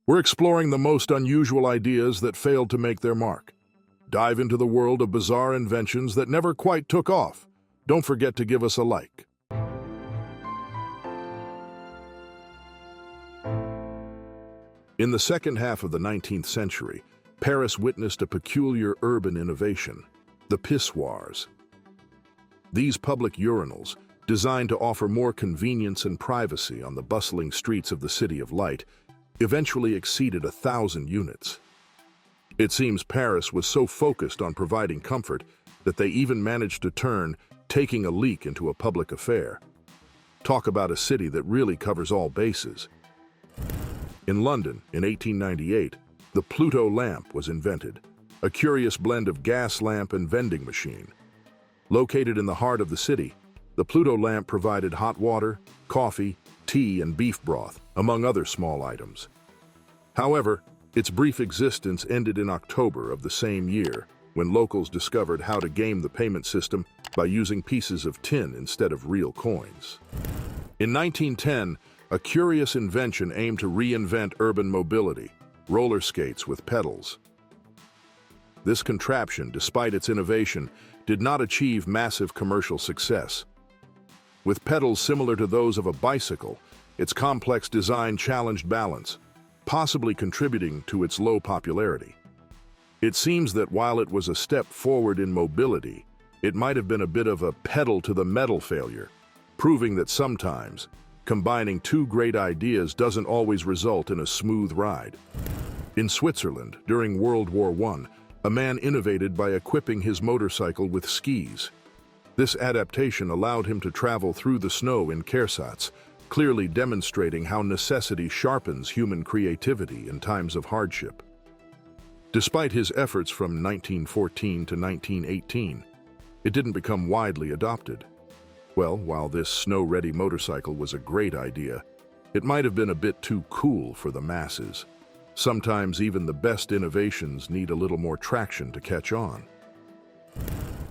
We're exploring the most unusual ideas that failed to make their mark. Dive into the world of bizarre inventions that never quite took off. Don't forget to give us a like. In the second half of the 19th century, Paris witnessed a peculiar urban innovation, the pissoirs. These public urinals, designed to offer more convenience and privacy on the bustling streets of the City of Light, eventually exceeded 1,000 units. It seems Paris was so focused on providing comfort that they even managed to turn taking a leak into a public affair. Talk about a city that really covers all bases. In London, in 1898, the Pluto lamp was invented, a curious blend of gas lamp and vending machine. Located in the heart of the city, the Pluto lamp provided hot water, coffee, tea, and beef broth, among other small items. However, its brief existence ended in October of the same year, when locals discovered how to game the payment system by using pieces of tin instead of real coins. In 1910, a curious invention aimed to reinvent urban mobility, roller skates with pedals. This contraption, despite its innovation, did not achieve massive commercial success. With pedals similar to those of a bicycle, its complex design challenged balance, possibly contributing to its low popularity. It seems that while it was a step forward in mobility, it might have been a bit of a pedal to the metal failure, proving that sometimes combining two great ideas doesn't always result in a smooth ride. In Switzerland, during World War I, a man innovated by equipping his motorcycle with skis. This adaptation allowed him to travel through the snow in Kersatz, clearly demonstrating how necessity sharpens human creativity in times of hardship. Despite his efforts from 1914 to 1918, it didn't become widely adopted. Well, while this snow-ready motorcycle was a great idea, it might have been a bit too cool for the masses. Sometimes even the best innovations need a little more traction to catch on.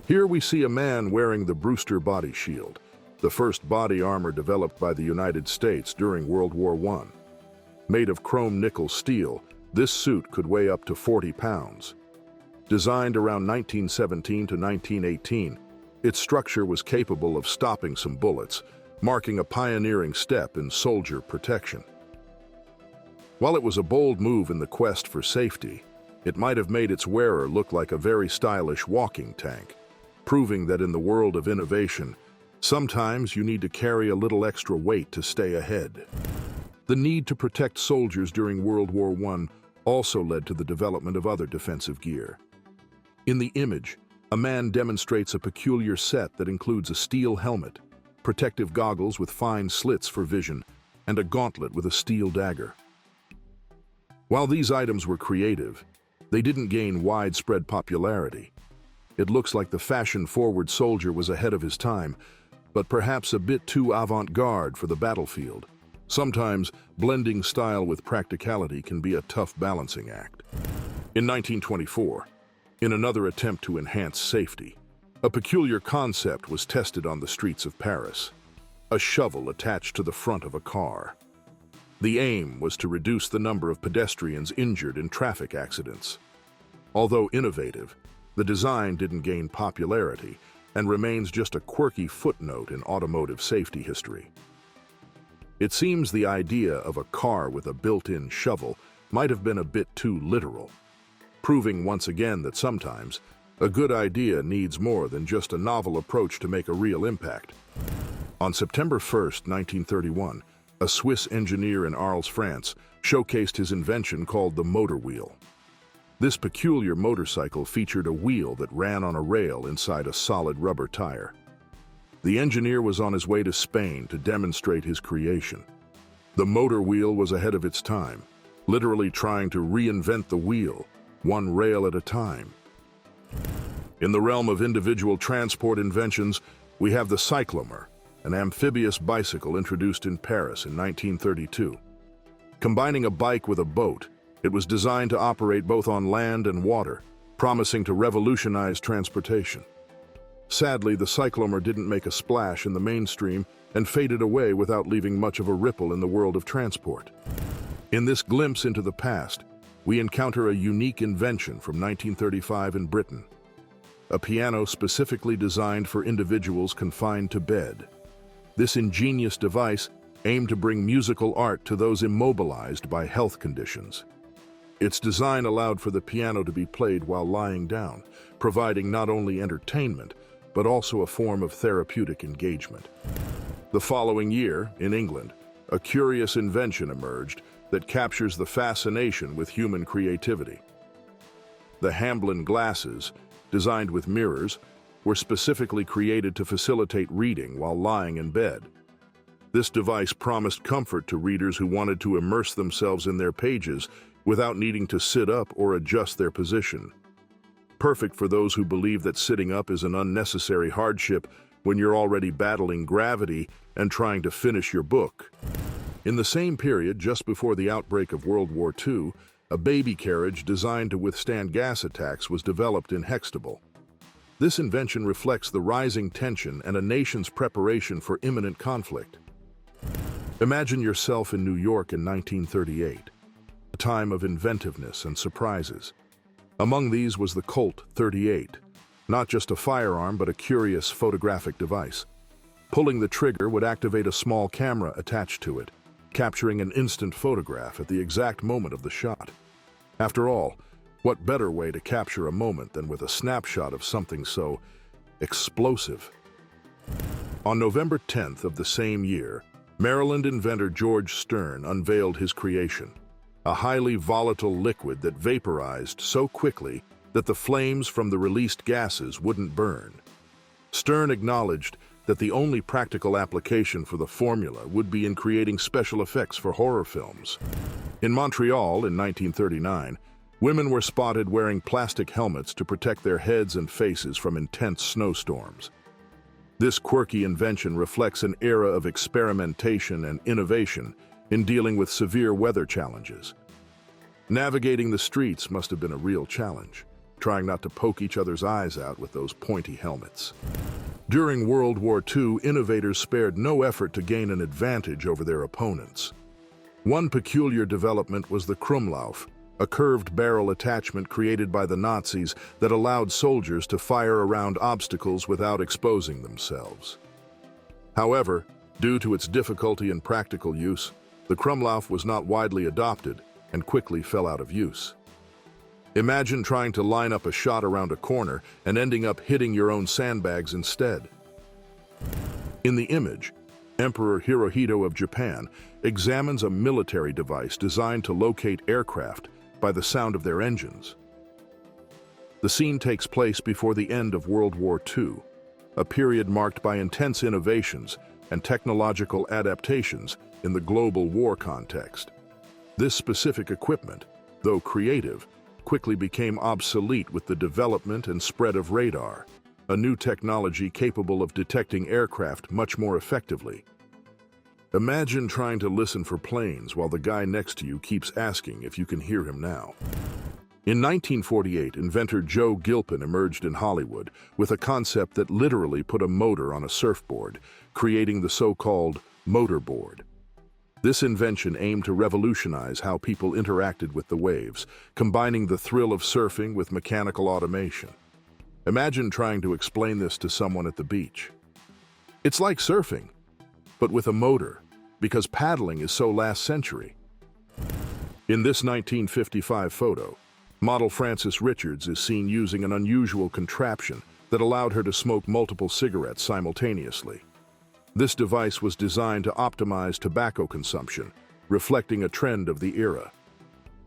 Here we see a man wearing the Brewster body shield, the first body armor developed by the United States during World War I. Made of chrome nickel steel, this suit could weigh up to 40 pounds. Designed around 1917 to 1918, its structure was capable of stopping some bullets, marking a pioneering step in soldier protection. While it was a bold move in the quest for safety, it might have made its wearer look like a very stylish walking tank, proving that in the world of innovation, sometimes you need to carry a little extra weight to stay ahead. The need to protect soldiers during World War I also led to the development of other defensive gear. In the image, a man demonstrates a peculiar set that includes a steel helmet, protective goggles with fine slits for vision, and a gauntlet with a steel dagger. While these items were creative, they didn't gain widespread popularity. It looks like the fashion-forward soldier was ahead of his time, but perhaps a bit too avant-garde for the battlefield. Sometimes, blending style with practicality can be a tough balancing act. In 1924, in another attempt to enhance safety, a peculiar concept was tested on the streets of Paris: a shovel attached to the front of a car. The aim was to reduce the number of pedestrians injured in traffic accidents. Although innovative, the design didn't gain popularity and remains just a quirky footnote in automotive safety history. It seems the idea of a car with a built-in shovel might have been a bit too literal, proving once again that sometimes a good idea needs more than just a novel approach to make a real impact. On September 1st, 1931, a Swiss engineer in Arles, France, showcased his invention called the motor wheel. This peculiar motorcycle featured a wheel that ran on a rail inside a solid rubber tire. The engineer was on his way to Spain to demonstrate his creation. The motor wheel was ahead of its time, literally trying to reinvent the wheel, one rail at a time. In the realm of individual transport inventions, we have the cyclomer, an amphibious bicycle introduced in Paris in 1932. Combining a bike with a boat, it was designed to operate both on land and water, promising to revolutionize transportation. Sadly, the cyclomer didn't make a splash in the mainstream and faded away without leaving much of a ripple in the world of transport. In this glimpse into the past, we encounter a unique invention from 1935 in Britain, a piano specifically designed for individuals confined to bed. This ingenious device aimed to bring musical art to those immobilized by health conditions. Its design allowed for the piano to be played while lying down, providing not only entertainment, but also a form of therapeutic engagement. The following year, in England, a curious invention emerged that captures the fascination with human creativity. The Hamblin glasses, designed with mirrors, were specifically created to facilitate reading while lying in bed. This device promised comfort to readers who wanted to immerse themselves in their pages without needing to sit up or adjust their position. Perfect for those who believe that sitting up is an unnecessary hardship when you're already battling gravity and trying to finish your book. In the same period, just before the outbreak of World War II, a baby carriage designed to withstand gas attacks was developed in Hextable. This invention reflects the rising tension and a nation's preparation for imminent conflict. Imagine yourself in New York in 1938, a time of inventiveness and surprises. Among these was the Colt 38, not just a firearm but a curious photographic device. Pulling the trigger would activate a small camera attached to it, capturing an instant photograph at the exact moment of the shot. After all, what better way to capture a moment than with a snapshot of something so explosive? On November 10th of the same year, Maryland inventor George Stern unveiled his creation, a highly volatile liquid that vaporized so quickly that the flames from the released gases wouldn't burn. Stern acknowledged that the only practical application for the formula would be in creating special effects for horror films. In Montreal in 1939, women were spotted wearing plastic helmets to protect their heads and faces from intense snowstorms. This quirky invention reflects an era of experimentation and innovation in dealing with severe weather challenges. Navigating the streets must have been a real challenge, trying not to poke each other's eyes out with those pointy helmets. During World War II, innovators spared no effort to gain an advantage over their opponents. One peculiar development was the Krumlauf, a curved barrel attachment created by the Nazis that allowed soldiers to fire around obstacles without exposing themselves. However, due to its difficulty in practical use, the Krumlauf was not widely adopted and quickly fell out of use. Imagine trying to line up a shot around a corner and ending up hitting your own sandbags instead. In the image, Emperor Hirohito of Japan examines a military device designed to locate aircraft by the sound of their engines. The scene takes place before the end of World War II, a period marked by intense innovations and technological adaptations in the global war context. This specific equipment, though creative, quickly became obsolete with the development and spread of radar, a new technology capable of detecting aircraft much more effectively. Imagine trying to listen for planes while the guy next to you keeps asking if you can hear him now. In 1948, inventor Joe Gilpin emerged in Hollywood with a concept that literally put a motor on a surfboard, creating the so-called motorboard. This invention aimed to revolutionize how people interacted with the waves, combining the thrill of surfing with mechanical automation. Imagine trying to explain this to someone at the beach. It's like surfing, but with a motor, because paddling is so last century. In this 1955 photo, model Frances Richards is seen using an unusual contraption that allowed her to smoke multiple cigarettes simultaneously. This device was designed to optimize tobacco consumption, reflecting a trend of the era.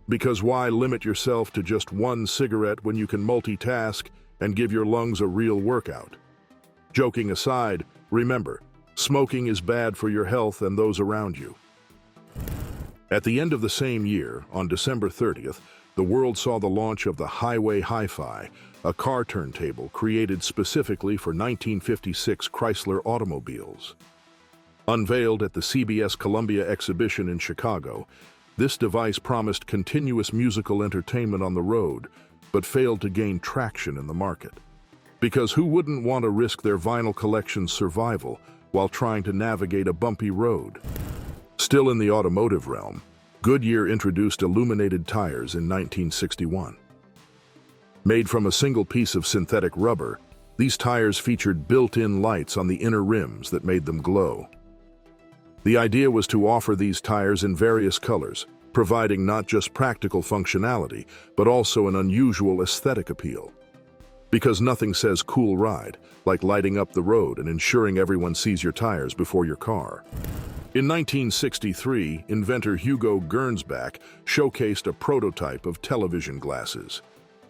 Because why limit yourself to just one cigarette when you can multitask and give your lungs a real workout? Joking aside, remember, smoking is bad for your health and those around you. At the end of the same year, on December 30th, the world saw the launch of the Highway Hi-Fi, a car turntable created specifically for 1956 Chrysler automobiles. Unveiled at the CBS Columbia exhibition in Chicago, this device promised continuous musical entertainment on the road, but failed to gain traction in the market. Because who wouldn't want to risk their vinyl collection's survival while trying to navigate a bumpy road? Still in the automotive realm, Goodyear introduced illuminated tires in 1961. Made from a single piece of synthetic rubber, these tires featured built-in lights on the inner rims that made them glow. The idea was to offer these tires in various colors, providing not just practical functionality, but also an unusual aesthetic appeal. Because nothing says cool ride like lighting up the road and ensuring everyone sees your tires before your car. In 1963, inventor Hugo Gernsback showcased a prototype of television glasses.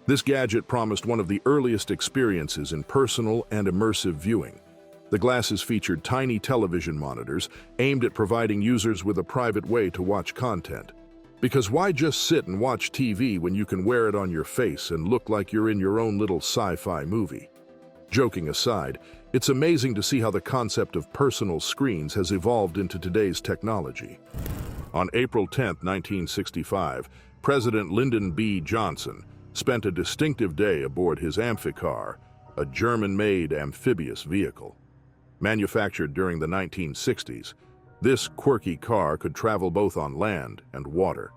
This gadget promised one of the earliest experiences in personal and immersive viewing. The glasses featured tiny television monitors aimed at providing users with a private way to watch content. Because why just sit and watch TV when you can wear it on your face and look like you're in your own little sci-fi movie? Joking aside, it's amazing to see how the concept of personal screens has evolved into today's technology. On April 10, 1965, President Lyndon B. Johnson spent a distinctive day aboard his Amphicar, a German-made amphibious vehicle. Manufactured during the 1960s, this quirky car could travel both on land and water.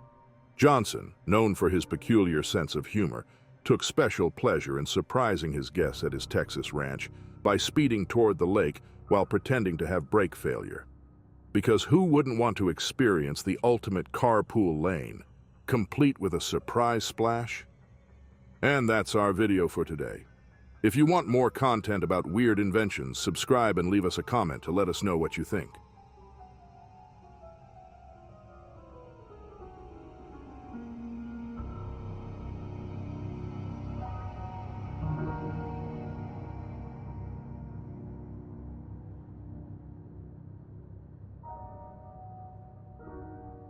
Johnson, known for his peculiar sense of humor, took special pleasure in surprising his guests at his Texas ranch by speeding toward the lake while pretending to have brake failure. Because who wouldn't want to experience the ultimate carpool lane, complete with a surprise splash? And that's our video for today. If you want more content about weird inventions, subscribe and leave us a comment to let us know what you think.